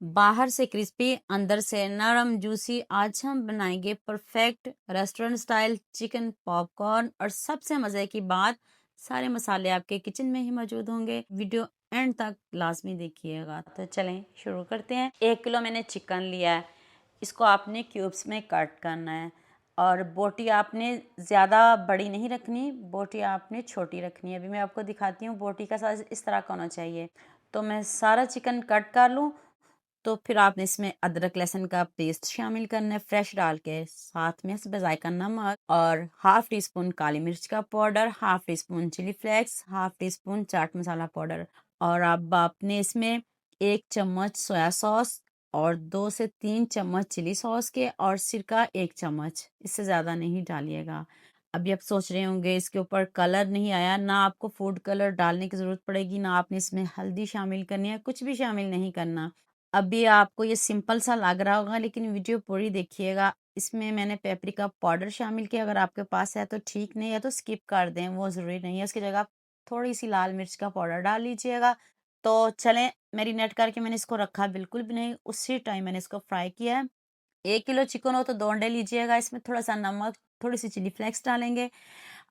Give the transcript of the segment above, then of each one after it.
बाहर से क्रिस्पी, अंदर से नरम जूसी। आज हम बनाएंगे perfect restaurant style chicken popcorn. और सबसे मजे की बात, सारे मसाले आपके किचन में ही मौजूद होंगे। वीडियो एंड तक लाजमी देखिएगा। तो चलें शुरू करते हैं। 1 किलो मैंने चिकन लिया है, इसको आपने क्यूब्स में कट करना है। और बोटी आपने ज़्यादा बड़ी नहीं रखनी, बोटी आपने छोटी रखनी है। अभी मैं आपको दिखाती हूँ बोटी का साइज़ इस तरह का होना चाहिए। तो मैं सारा चिकन कट कर लूँ, तो फिर आपने इसमें अदरक लहसुन का पेस्ट शामिल करना है फ्रेश डाल के। साथ में इसमें जायका नमक और हाफ टी स्पून काली मिर्च का powder, half teaspoon chilli flakes, half teaspoon chaat masala powder. और अब आपने इसमें 1 चम्मच सोया सॉस और 2 से 3 चम्मच चिली सॉस के, और सिरका 1 चम्मच, इससे ज़्यादा नहीं डालिएगा। अभी आप सोच रहे होंगे इसके ऊपर कलर नहीं आया। ना आपको फूड कलर डालने की ज़रूरत पड़ेगी, ना आपने इसमें हल्दी शामिल करनी है, कुछ भी शामिल नहीं करना। अभी आपको ये सिंपल सा लग रहा होगा, लेकिन वीडियो पूरी देखिएगा। इसमें मैंने पेपरिका पाउडर शामिल किया, अगर आपके पास है तो ठीक, नहीं है तो स्किप कर दें, वो ज़रूरी नहीं है। उसकी जगह आप थोड़ी सी लाल मिर्च का पाउडर डाल लीजिएगा। तो चलें, मैरिनेट करके मैंने इसको रखा बिल्कुल भी नहीं, उसी टाइम मैंने इसको फ्राई किया है। 1 किलो चिकन हो तो 2 अंडे लीजिएगा। इसमें थोड़ा सा नमक, थोड़ी सी चिली फ्लेक्स डालेंगे।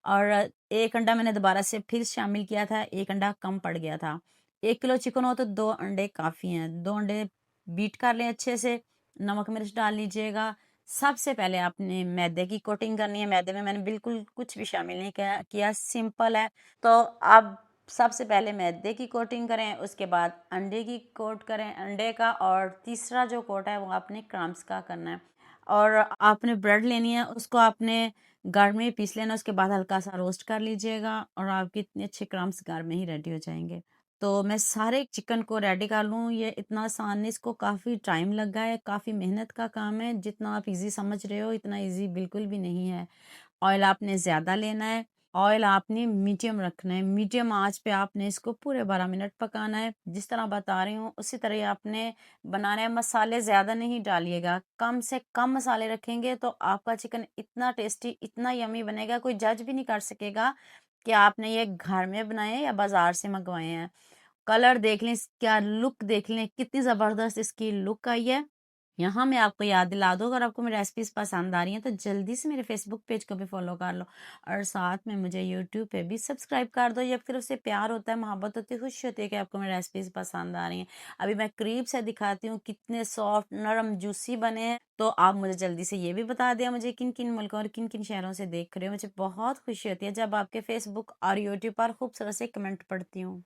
और 1 अंडा मैंने दोबारा से फिर शामिल किया था, 1 अंडा कम पड़ गया था। 1 किलो चिकन हो तो 2 अंडे काफ़ी हैं। 2 अंडे बीट कर लें अच्छे से, नमक मिर्च डाल लीजिएगा। सबसे पहले आपने मैदे की कोटिंग करनी है। मैदे में मैंने बिल्कुल कुछ भी शामिल नहीं किया, सिंपल है। तो अब सबसे पहले मैदे की कोटिंग करें, उसके बाद अंडे की कोट करें, अंडे का। और तीसरा जो कोट है वो आपने क्रम्स का करना है। और आपने ब्रेड लेनी है, उसको आपने घर में पीस लेना, उसके बाद हल्का सा रोस्ट कर लीजिएगा, और आपके इतने अच्छे क्रम्स घर में ही रेडी हो जाएंगे। तो मैं सारे चिकन को रेडी कर लूँ, ये इतना आसान है, इसको काफ़ी टाइम लगा है, काफ़ी मेहनत का काम है। जितना आप इजी समझ रहे हो इतना इजी बिल्कुल भी नहीं है। ऑयल आपने ज़्यादा लेना है, ऑयल आपने मीडियम रखना है। मीडियम आंच पे आपने इसको पूरे 12 मिनट पकाना है। जिस तरह बता रही हूँ उसी तरह ही आपने बनाना है। मसाले ज़्यादा नहीं डालिएगा, कम से कम मसाले रखेंगे तो आपका चिकन इतना टेस्टी, इतना यमी बनेगा, कोई जज भी नहीं कर सकेगा कि आपने ये घर में बनाए हैं या बाजार से मंगवाए हैं। कलर देख लें, क्या लुक देख लें, कितनी ज़बरदस्त इसकी लुक आई है। यहाँ मैं आपको याद दिला दूँ, अगर आपको मेरी रेसिपीज़ पसंद आ रही हैं तो जल्दी से मेरे फेसबुक पेज को भी फॉलो कर लो, और साथ में मुझे यूट्यूब पे भी सब्सक्राइब कर दो। ये एक तरफ से प्यार होता है, मोहब्बत होती है, खुशी होती है कि आपको मेरी रेसिपीज़ पसंद आ रही हैं। अभी मैं करीब से दिखाती हूँ कितने सॉफ्ट नरम जूसी बने हैं। तो आप मुझे जल्दी से ये भी बता दें मुझे किन किन मुल्कों और किन किन शहरों से देख रहे हो। मुझे बहुत खुशी होती है जब आपके फेसबुक और यूट्यूब पर खूबसूरत से कमेंट पढ़ती हूँ।